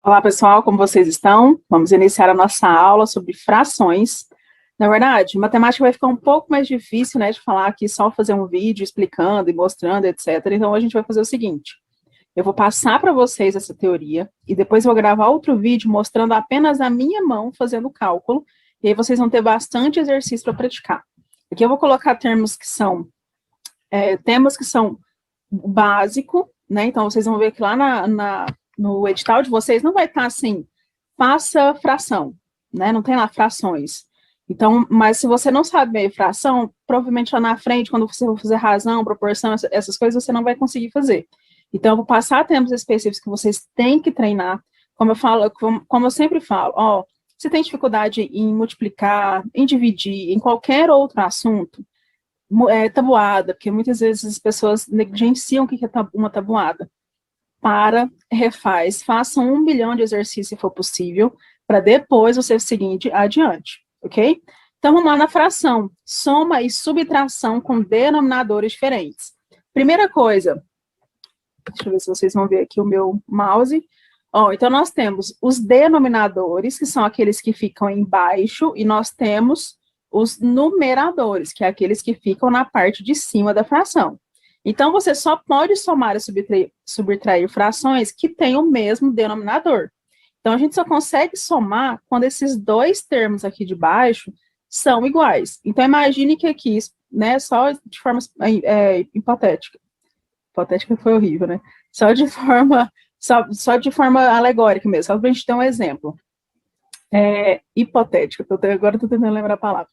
Olá, pessoal, como vocês estão? Vamos iniciar a nossa aula sobre frações. Na verdade, matemática vai ficar um pouco mais difícil, né, de falar aqui, só fazer um vídeo explicando e mostrando, etc. Então, a gente vai fazer o seguinte, eu vou passar para vocês essa teoria e depois eu vou gravar outro vídeo mostrando apenas a minha mão fazendo o cálculo, e aí vocês vão ter bastante exercício para praticar. Aqui eu vou colocar termos que são básico, né? Então, vocês vão ver que lá no edital de vocês não vai estar assim, faça fração, né? Não tem lá frações. Então, mas se você não sabe fração, provavelmente lá na frente, quando você for fazer razão, proporção, essas coisas, você não vai conseguir fazer. Então, eu vou passar termos específicos que vocês têm que treinar. Como eu sempre falo, ó, se tem dificuldade em multiplicar, em dividir, em qualquer outro assunto, tabuada, porque muitas vezes as pessoas negligenciam o que é uma tabuada. Refaz, façam 1 bilhão de exercícios se for possível, para depois você seguir adiante, ok? Então, vamos lá na fração. Soma e subtração com denominadores diferentes. Primeira coisa, deixa eu ver se vocês vão ver aqui o meu mouse. Então, nós temos os denominadores, que são aqueles que ficam embaixo, e nós temos os numeradores, que é aqueles que ficam na parte de cima da fração. Então, você só pode somar e subtrair frações que têm o mesmo denominador. Então, a gente só consegue somar quando esses dois termos aqui de baixo são iguais. Então, imagine que aqui, né, só de forma hipotética. Hipotética foi horrível, né? Só de forma alegórica mesmo, só para a gente ter um exemplo. Hipotética, agora estou tentando lembrar a palavra.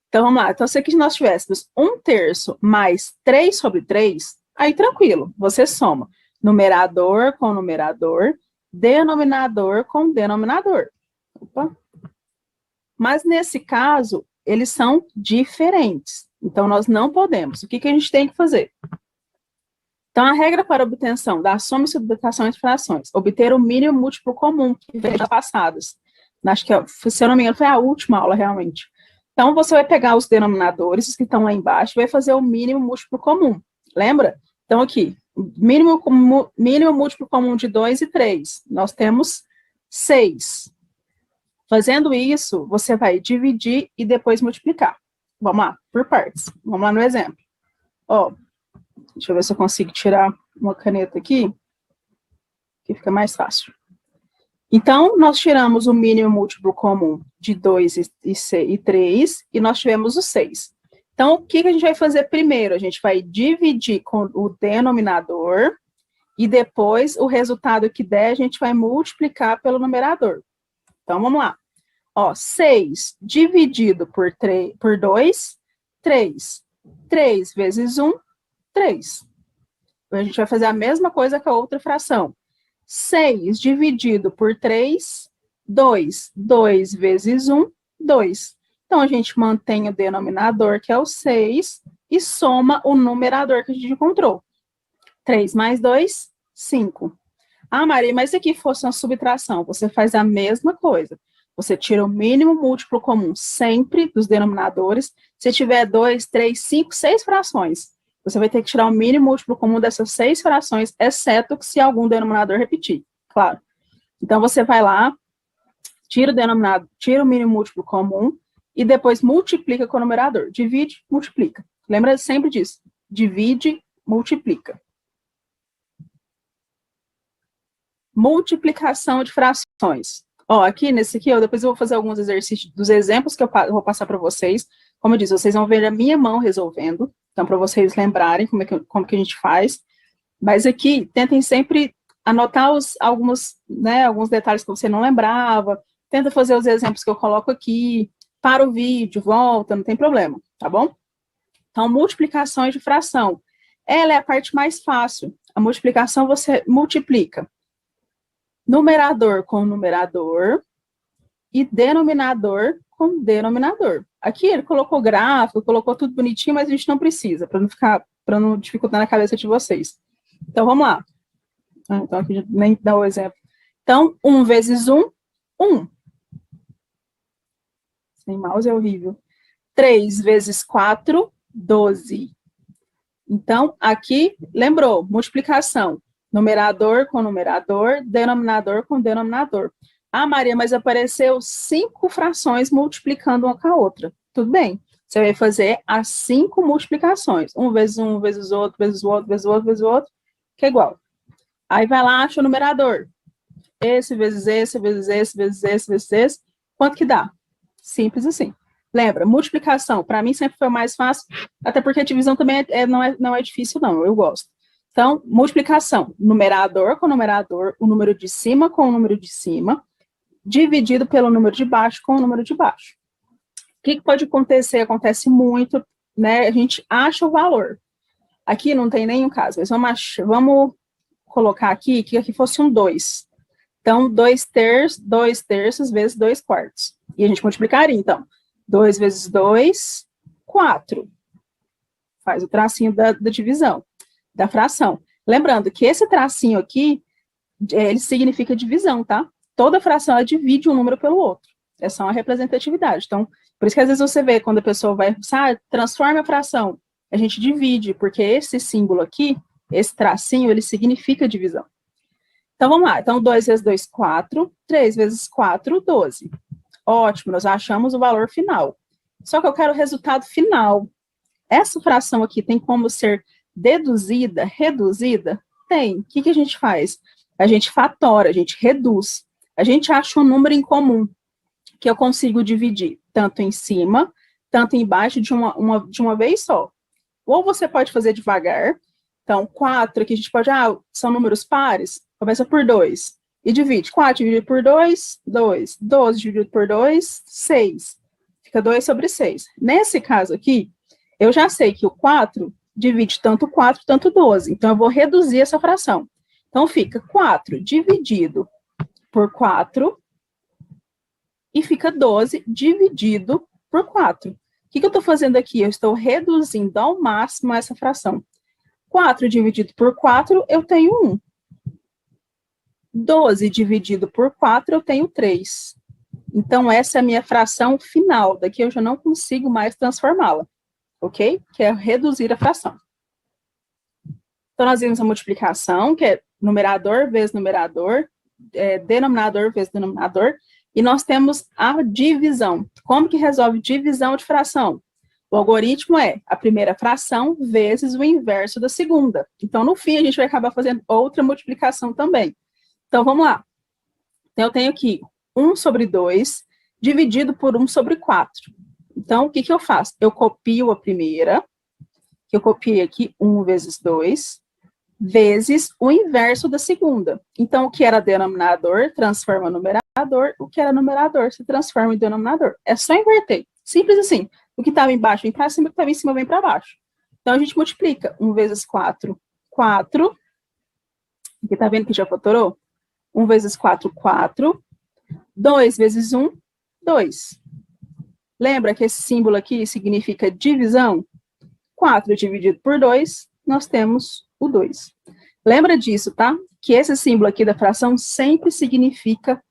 Então, vamos lá. Então, se aqui nós tivéssemos 1/3 mais 3 sobre 3, aí tranquilo, você soma numerador com numerador, denominador com denominador. Opa. Mas, nesse caso, eles são diferentes. Então, nós não podemos. O que a gente tem que fazer? Então, a regra para a obtenção da soma e subtração entre frações, obter o mínimo múltiplo comum, que veio já passadas. Acho que, se eu não me engano, foi a última aula, realmente. Então, você vai pegar os denominadores, os que estão lá embaixo, e vai fazer o mínimo múltiplo comum. Lembra? Então, aqui, mínimo múltiplo comum de 2 e 3. Nós temos 6. Fazendo isso, você vai dividir e depois multiplicar. Vamos lá, por partes. Vamos lá no exemplo. Deixa eu ver se eu consigo tirar uma caneta aqui, que fica mais fácil. Então, nós tiramos o mínimo múltiplo comum de 2 e 3, e nós tivemos o 6. Então, o que a gente vai fazer primeiro? A gente vai dividir com o denominador, e depois, o resultado que der, a gente vai multiplicar pelo numerador. Então, vamos lá. 6 dividido por 2, 3. 3 vezes 1, 3. A gente vai fazer a mesma coisa que a outra fração. 6 dividido por 3, 2. 2 vezes 1, 2. Então, a gente mantém o denominador, que é o 6, e soma o numerador que a gente encontrou. 3 mais 2, 5. Ah, Maria, mas se aqui fosse uma subtração, você faz a mesma coisa. Você tira o mínimo múltiplo comum sempre dos denominadores. Se tiver 2, 3, 5, 6 frações, você vai ter que tirar o mínimo múltiplo comum dessas 6 frações, exceto que se algum denominador repetir, claro. Então, você vai lá, tira o mínimo múltiplo comum e depois multiplica com o numerador. Divide, multiplica. Lembra sempre disso. Divide, multiplica. Multiplicação de frações. Aqui, nesse aqui, depois eu vou fazer alguns exercícios dos exemplos que eu vou passar para vocês. Como eu disse, vocês vão ver a minha mão resolvendo. Então, para vocês lembrarem como que a gente faz. Mas aqui, tentem sempre anotar alguns detalhes que você não lembrava. Tenta fazer os exemplos que eu coloco aqui. Para o vídeo, volta, não tem problema, tá bom? Então, multiplicações de fração. Ela é a parte mais fácil. A multiplicação você multiplica numerador com numerador e denominador com denominador. Aqui ele colocou gráfico, colocou tudo bonitinho, mas a gente não precisa, para não dificultar na cabeça de vocês. Então, vamos lá. Então, aqui a gente nem dá o exemplo. Então, 1 vezes 1, 1. Sem mouse é horrível. 3 vezes 4, 12. Então, aqui, lembrou, multiplicação. numerador com numerador, denominador com denominador. Ah, Maria, mas apareceu 5 frações multiplicando uma com a outra. Tudo bem. Você vai fazer as 5 multiplicações. Um, vezes o outro, vezes o outro, vezes o outro, vezes o outro, que é igual. Aí vai lá, acha o numerador. Esse, vezes esse, vezes esse, vezes esse, vezes esse. Quanto que dá? Simples assim. Lembra, multiplicação, para mim sempre foi mais fácil, até porque a divisão também não é difícil, não, eu gosto. Então, multiplicação, numerador com numerador, o número de cima com o número de cima, dividido pelo número de baixo com o número de baixo. O que pode acontecer? Acontece muito, né? A gente acha o valor. Aqui não tem nenhum caso, mas vamos colocar aqui que aqui fosse um 2. Então, 2 terços vezes 2 quartos. E a gente multiplicaria, então. 2 vezes 2, 4. Faz o tracinho da divisão, da fração. Lembrando que esse tracinho aqui, ele significa divisão, tá? Toda fração, ela divide um número pelo outro. É só uma representatividade. Então, por isso que às vezes você vê, quando a pessoa vai, transforma a fração, a gente divide, porque esse símbolo aqui, esse tracinho, ele significa divisão. Então, vamos lá. Então, 2 vezes 2, 4. 3 vezes 4, 12. Ótimo, nós achamos o valor final. Só que eu quero o resultado final. Essa fração aqui tem como ser deduzida, reduzida? Tem. O que a gente faz? A gente fatora, a gente reduz. A gente acha um número em comum, que eu consigo dividir tanto em cima, tanto embaixo de uma vez só. Ou você pode fazer devagar. Então, 4 aqui a gente pode, são números pares, começa por 2. E divide. 4 dividido por 2, 2. 12 dividido por 2, 6. Fica 2 sobre 6. Nesse caso aqui, eu já sei que o 4 divide tanto 4, tanto 12. Então, eu vou reduzir essa fração. Então, fica 4 dividido por 4 e fica 12 dividido por 4. O que eu estou fazendo aqui? Eu estou reduzindo ao máximo essa fração. 4 dividido por 4, eu tenho 1. 12 dividido por 4, eu tenho 3. Então, essa é a minha fração final. Daqui eu já não consigo mais transformá-la. Ok? Que é reduzir a fração. Então, nós vimos a multiplicação, que é numerador vezes numerador, denominador vezes denominador, e nós temos a divisão. Como que resolve divisão de fração? O algoritmo é a primeira fração vezes o inverso da segunda. Então, no fim, a gente vai acabar fazendo outra multiplicação também. Então, vamos lá. Então, eu tenho aqui 1 sobre 2 dividido por 1 sobre 4. Então, o que eu faço? Eu copio a primeira, que eu copiei aqui 1 vezes 2, vezes o inverso da segunda. Então, o que era denominador transforma em numerador, o que era numerador se transforma em denominador. É só inverter. Simples assim. O que estava embaixo vem para cima, o que estava em cima vem para baixo. Então, a gente multiplica 1 vezes 4, 4. Aqui está vendo que já fatorou? 1 vezes 4, 4. 2 vezes 1, 2. Lembra que esse símbolo aqui significa divisão? 4 dividido por 2, nós temos o 2. Lembra disso, tá? Que esse símbolo aqui da fração sempre significa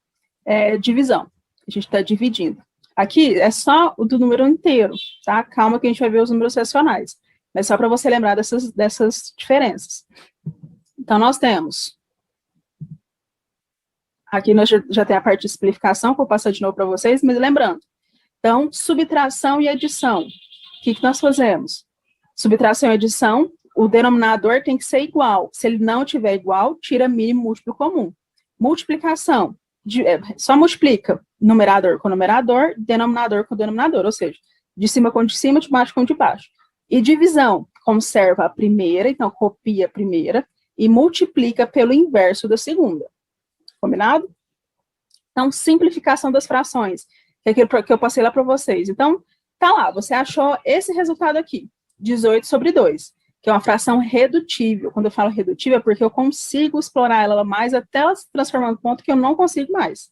divisão. A gente está dividindo. Aqui é só o do número inteiro, tá? Calma que a gente vai ver os números racionais. Mas só para você lembrar dessas diferenças. Então, nós temos... Aqui nós já tem a parte de simplificação, que eu vou passar de novo para vocês, mas lembrando. Então, subtração e adição. O que nós fazemos? Subtração e adição, o denominador tem que ser igual. Se ele não tiver igual, tira mínimo múltiplo comum. Multiplicação, só multiplica numerador com numerador, denominador com denominador, ou seja, de cima com de cima, de baixo com de baixo. E divisão, conserva a primeira, então copia a primeira, e multiplica pelo inverso da segunda. Combinado? Então, simplificação das frações, que é aquilo que eu passei lá para vocês. Então, tá lá, você achou esse resultado aqui, 18 sobre 2, que é uma fração redutível. Quando eu falo redutível, é porque eu consigo explorar ela mais até ela se transformar no ponto que eu não consigo mais.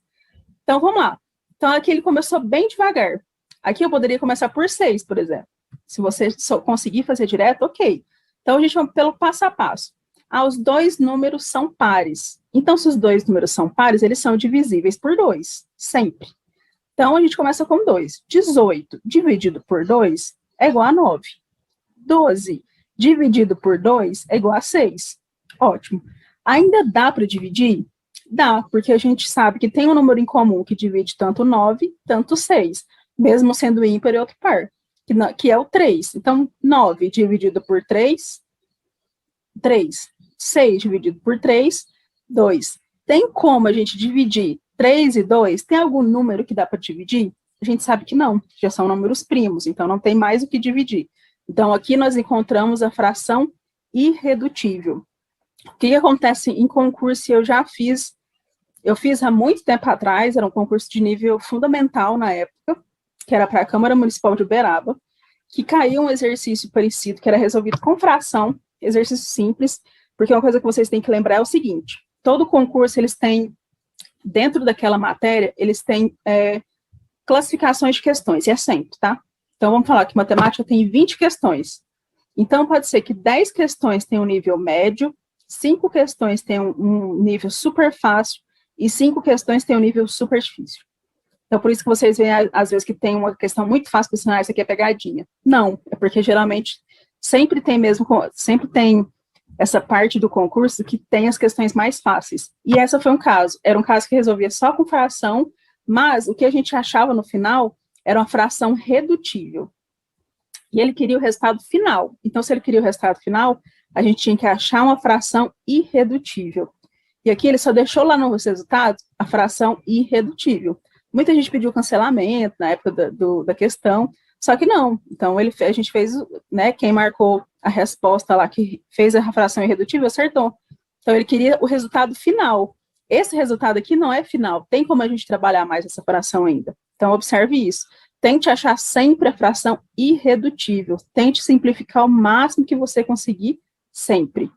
Então, vamos lá. Então, aqui ele começou bem devagar. Aqui eu poderia começar por 6, por exemplo. Se você conseguir fazer direto, ok. Então, a gente vai pelo passo a passo. Os 2 números são pares. Então, se os 2 números são pares, eles são divisíveis por 2, sempre. Então, a gente começa com 2. 18 dividido por 2 é igual a 9. 12 dividido por 2 é igual a 6. Ótimo. Ainda dá para dividir? Dá, porque a gente sabe que tem um número em comum que divide tanto 9, tanto 6, mesmo sendo ímpar e outro par, que é o 3. Então, 9 dividido por 3, 3. 6 dividido por 3, 2. Tem como a gente dividir 3 e 2? Tem algum número que dá para dividir? A gente sabe que não, já são números primos, então não tem mais o que dividir. Então, aqui nós encontramos a fração irredutível. O que acontece em concurso, eu fiz há muito tempo atrás, era um concurso de nível fundamental na época, que era para a Câmara Municipal de Uberaba, que caiu um exercício parecido, que era resolvido com fração, exercício simples, porque uma coisa que vocês têm que lembrar é o seguinte, todo concurso, eles têm, dentro daquela matéria, eles têm classificações de questões, e é sempre, tá? Então, vamos falar que matemática tem 20 questões. Então, pode ser que 10 questões tenham um nível médio, 5 questões tenham um nível super fácil, e 5 questões tenham um nível super difícil. Então, por isso que vocês veem, às vezes, que tem uma questão muito fácil, para ensinar, isso aqui é pegadinha. Não, é porque, geralmente, sempre tem essa parte do concurso que tem as questões mais fáceis. E essa foi um caso. Era um caso que resolvia só com fração, mas o que a gente achava no final era uma fração redutível. E ele queria o resultado final. Então, se ele queria o resultado final, a gente tinha que achar uma fração irredutível. E aqui ele só deixou lá nos resultados a fração irredutível. Muita gente pediu cancelamento na época da questão, só que não. Então, a gente fez, né, quem marcou a resposta lá, que fez a fração irredutível, acertou. Então, ele queria o resultado final. Esse resultado aqui não é final, tem como a gente trabalhar mais essa fração ainda. Então, observe isso. Tente achar sempre a fração irredutível. Tente simplificar o máximo que você conseguir, sempre.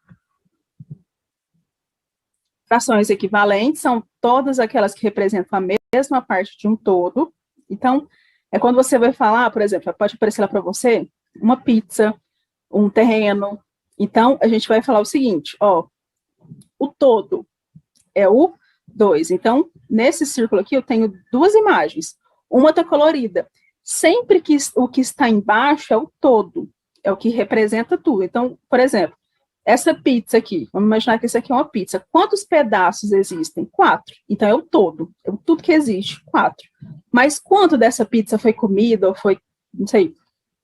Frações equivalentes são todas aquelas que representam a mesma parte de um todo. Então, é quando você vai falar, por exemplo, pode aparecer lá para você, uma pizza, um terreno. Então, a gente vai falar o seguinte, ó, o todo é o 2. Então, nesse círculo aqui, eu tenho duas imagens. Uma está colorida. Sempre que o que está embaixo é o todo, é o que representa tudo. Então, por exemplo, essa pizza aqui, vamos imaginar que isso aqui é uma pizza. Quantos pedaços existem? 4. Então, é o todo, é tudo que existe, 4. Mas quanto dessa pizza foi comida, ou foi, não sei,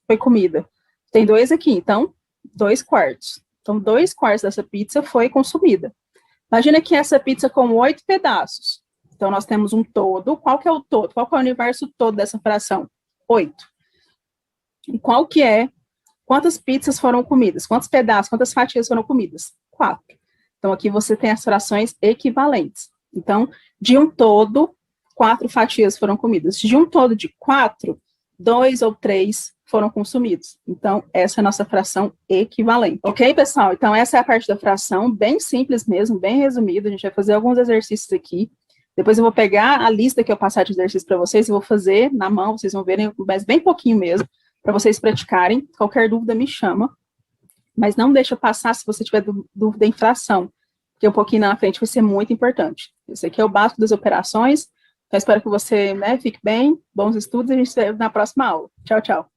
foi comida? Tem 2 aqui, então, 2/4. Então, 2/4 dessa pizza foi consumida. Imagina que essa pizza com 8 pedaços. Então, nós temos um todo. Qual que é o todo? Qual que é o universo todo dessa fração? 8. E qual que é? Quantas pizzas foram comidas? Quantos pedaços, quantas fatias foram comidas? 4. Então, aqui você tem as frações equivalentes. Então, de um todo, 4 fatias foram comidas. De um todo de 4, 2 ou 3 foram consumidos. Então, essa é a nossa fração equivalente. Ok, pessoal? Então, essa é a parte da fração, bem simples mesmo, bem resumida. A gente vai fazer alguns exercícios aqui. Depois eu vou pegar a lista que eu passar de exercícios para vocês e vou fazer na mão, vocês vão verem, mas bem pouquinho mesmo, para vocês praticarem. Qualquer dúvida me chama, mas não deixa passar se você tiver dúvida em fração, porque um pouquinho na frente vai ser muito importante. Esse aqui é o básico das operações, então espero que você, né, fique bem, bons estudos, e a gente se vê na próxima aula. Tchau, tchau.